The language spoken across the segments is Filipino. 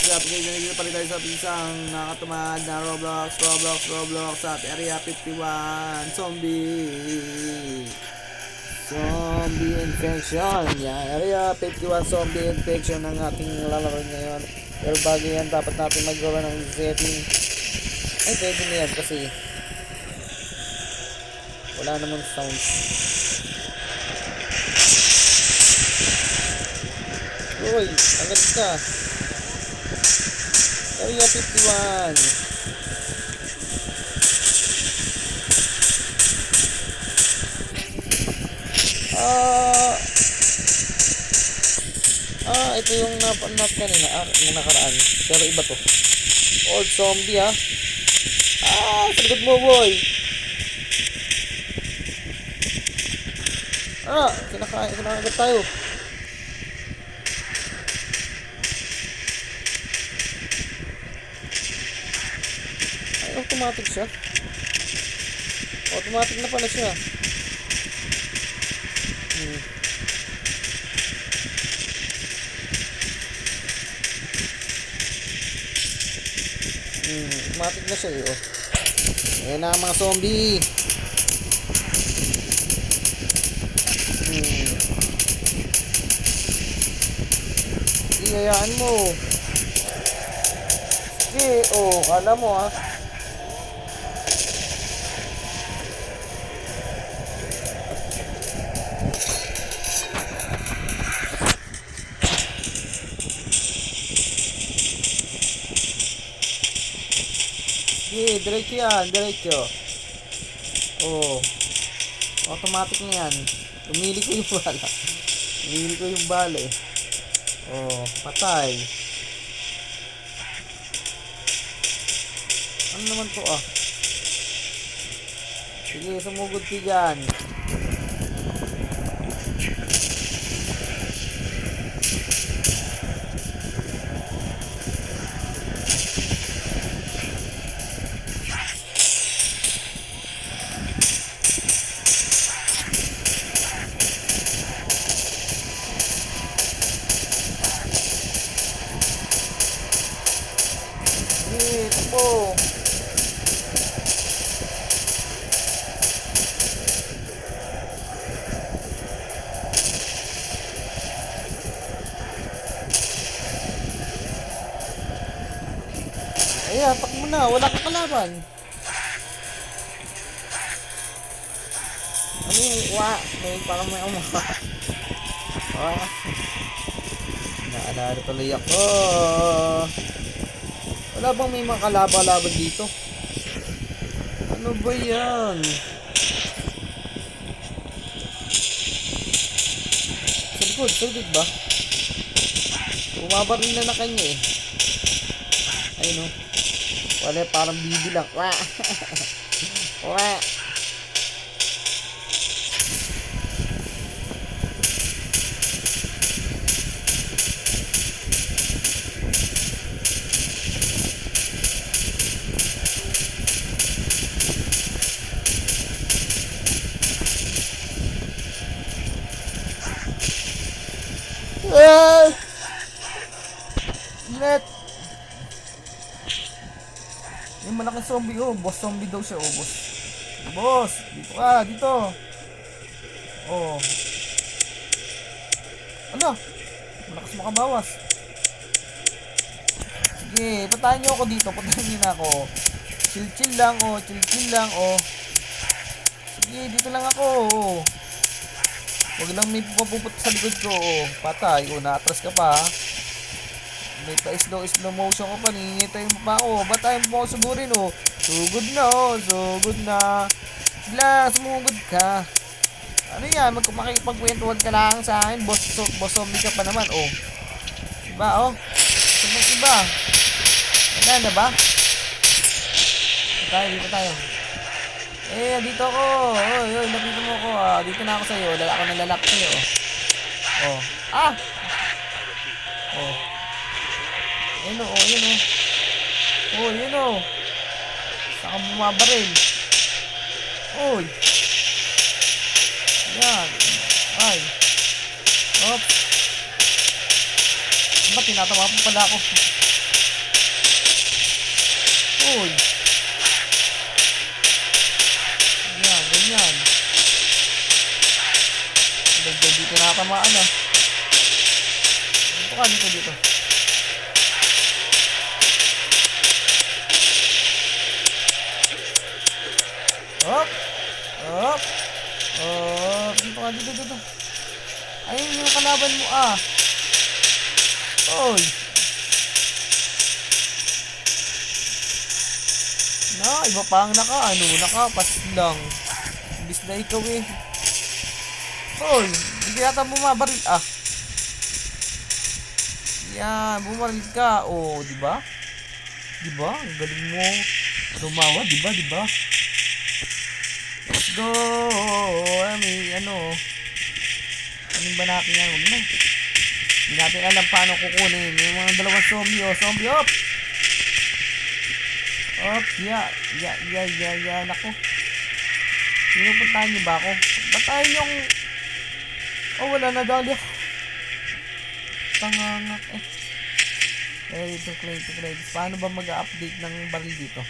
application na dito pala tayo sa isang nakatumad na Roblox at Area 51 Zombie Infection. Yan, Area 51 Zombie Infection ang ating lalaro ngayon. Pero bago yan, dapat natin magawa ng setting. Ay, pwede na yan kasi wala namang sounds. Uy, agad ka. Area 51. Ito yung napanap kanina. Yung nakaraan. Pero iba to. Old zombie, ha. Sa likod mo, boy. Kinakagat tayo. Ay, automatic siya. Automatic na pala siya. Automatic na siya, oh. Ayan na mga zombie. Iyayaan mo. Sige, kala mo, ha. Sige, diretso yan, diretso. Automatic na yan. Umili ko yung bala. Umili ko yung bala, eh. Patay. Ano naman to, Sige, sumugod ka dyan. Takbo. Ayan, takbo na. Wala kang kalaban. Ano yung may parang may naalala tuloy ako. Wala bang may mga kalaba-laban dito? Ano ba yan? Sa likod ba? Bumabaril na kanya, eh. Ayun, wala, parang bibi lang. Net. Yung malaking zombie, boss zombie daw siya, boss. Boss, dito ka, dito. Ano? Malakas makabawas. Sige, patayin niyo ako dito, patayin niyo na ako. Chill lang, chill lang, Sige, dito lang ako, Huwag lang may pupuput sa likod ko, Patay, na-atras ka pa, May pa-slow motion ko pa, ningitay mo pa ako. Batayin mo ako sugurin, Sugod na, sugod na. Sila, sumugod ka. Ano yan, makikipagkwentuhan ka lang sa akin. Boss zombie ka pa naman, Diba, Sumang iba. Wala na ba? Dito tayo. Dito ako. Napito mo ako. Dito na ako sa'yo. Ako nalalak sa'yo, Yun, yun, Saka bumabaril. Yan. Ay. Oops. Ba't tinatawa pa pala ako? Uy. Ganyan, ganyan. Dito natamaan ah. Dito ka, dito. Hop! Hop! Hop! Dito ka, dito. Ayun yung kalaban mo ah. Oy! Iba pa ang nakapas lang. Imbis na ikaw eh. Oy! Hindi yata bumabaril ah. Yan, bumaril ka. Oh, di ba? Ang galing mo. Tumawa, di ba? Let's go. Ano ba natin yan? Huwag na. Hindi natin alam paano kukunin. Yung mga dalawang zombie, oh. Zombie, op! Op, yeah. Naku. Pinupuntahan niyo ba ako? Batayin yung... Oh, wala na dali ako. Tangangak eh. Ready to claim. Paano ba mag-update ng baril dito?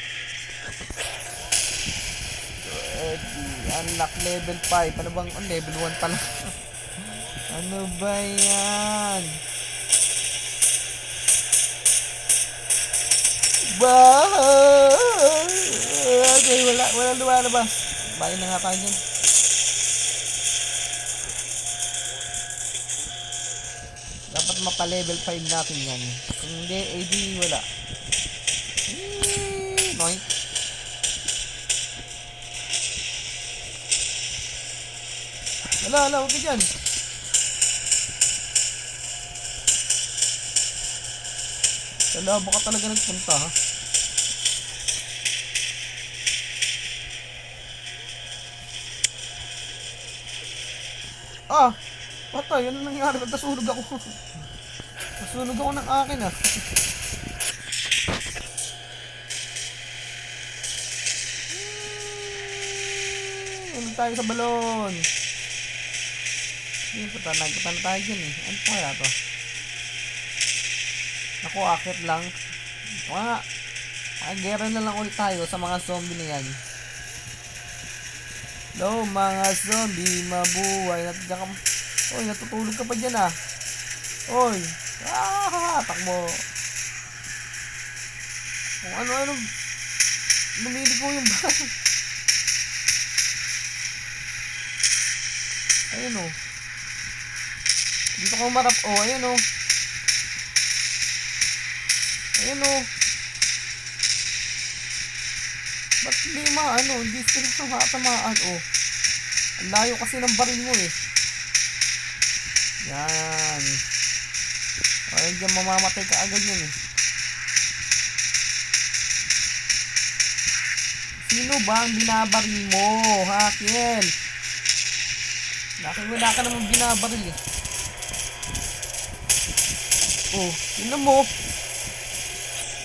Unlock level 5. Ano bang level 1 pala? Ano ba yan? Okay, wala lumalabas. Bayan na nga tayo dyan. Dapat mapa-level 5 natin yan. Kung hindi, AD wala. Noink. Wala, huwag ka dyan. Wala, baka talaga nagpunta ha. Ah! Patay, ano nangyari? Nasunog ako. Nasunog ako ng akin ah. Ano tayo sa balon? Punta na tayo dyan eh. Ano kaya to? Ako, akit lang. Gera na lang ulit tayo sa mga zombie na yan. Hello mga zombie, mabuhay. Oy, natutulog ka pa dyan ah. Oy, takbo. Kung ano-ano, lumiligo yung bahay. Ayun oh. Dito ka umarap. Oh, ayun oh. Ayun oh. Ba't hindi sila tamaan oh. Ang layo kasi ng baril mo eh. Yan. Ay, dyan mamamatay ka agad yun eh. Sino ba ang binabaril mo, ha, Kiel? Wala ka naman binabaril eh. Oh, tingnan mo.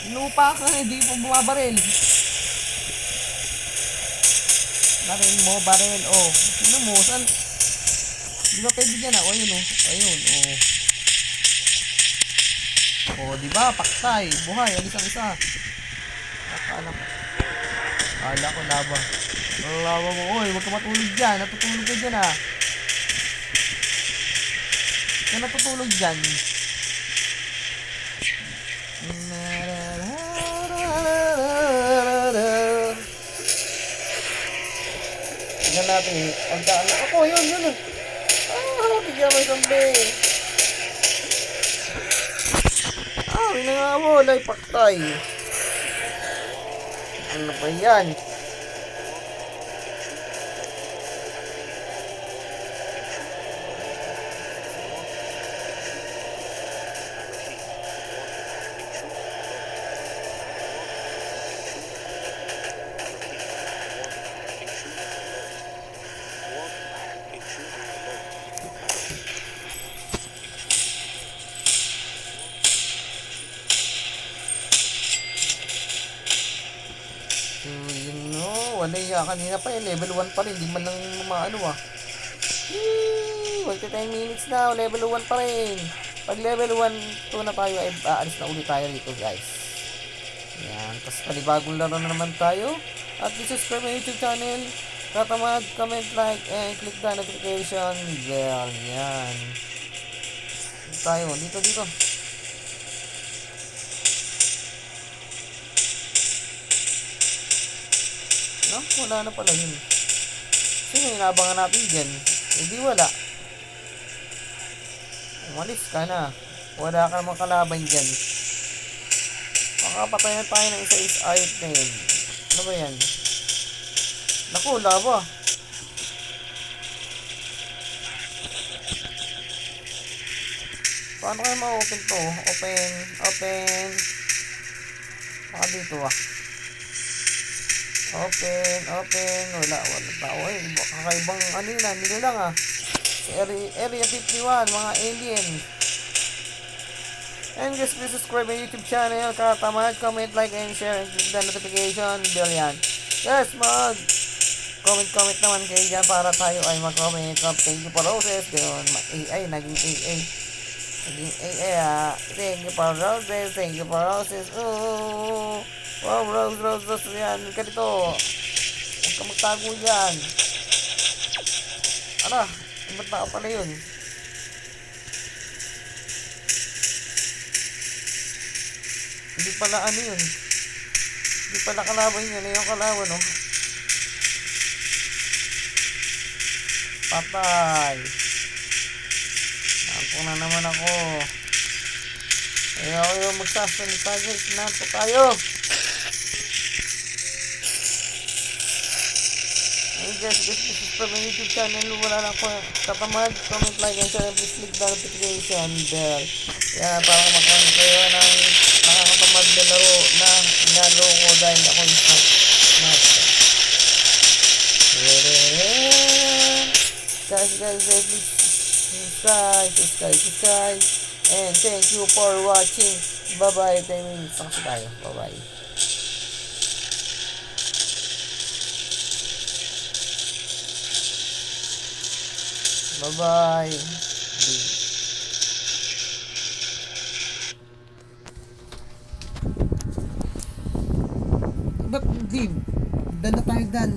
Inupa ka, hindi pa bumabaril. Baril. Oh, tingnan mo, saan? Di ba pwede dyan ah? O, ayun oh. Ayun, oh. Oh, di ba? Paktay. Buhay. Alis ang isa. Nakaanak. Kala ko laba. Laba mo. Oy, huwag ka matulog dyan. Natutulog ka dyan ah. Kaya natutulog dyan. Tignan natin. Ang daan. Ako, yun. Tignan mo isang bay. May nangamol ay paktay. Ano ba yan? Wala ya, kanina pa yun, level 1 pa rin, di man lang maano ah. 10 minutes na, level 1 pa rin. Pag level 1, 2 na tayo, ay aalis na ulit tayo dito guys. Yan. Tapos panibagong laro na naman tayo. At subscribe my YouTube channel. Katamad, comment, like, and click the notification bell. Yan. Dito tayo. Dito. No? Wala na pala yun. Sino inaabangan natin dyan? Hindi wala. Umalis ka na. Wala ka namang kalaban dyan. Makapatay na tayo ng isa-is item. Ano ba yan? Naku, lava. Paano kayo ma-open to? Open. Baka dito ah. Open. Wala tao eh. Kakaibang ano yun ah. Nila lang ah. Area 51, mga alien. And guys, please subscribe my YouTube channel. Katamad, comment, like, and share. And click the notification bell yan. Yes, comment naman kayo dyan para tayo ay mag-comment. Thank you for roses. AI, naging AA. Thank you for roses. Oh, wow, rose. Yan, ka dito. Huwag ka magtago yan. Ano? Ba't tao pala yun? Hindi pala ano yun. Hindi pala kalaban yun. Yung kalaban, no? Patay. Ako na naman ako. Ayaw yung magsasalita guys. Nato tayo. Hey guys, please subscribe my YouTube channel. Wala lang po katamad. Comment, like, and share. Please click the notification bell. Yan, para makaroon kayo ng nakakatamad na laro na nalo ko dahil ako yung master. Guys, please subscribe. And thank you for watching. Bye-bye. 10 minutes na kasi tayo. Bye-bye. Bye-bye. Ba't hindi? Dala tayo dan.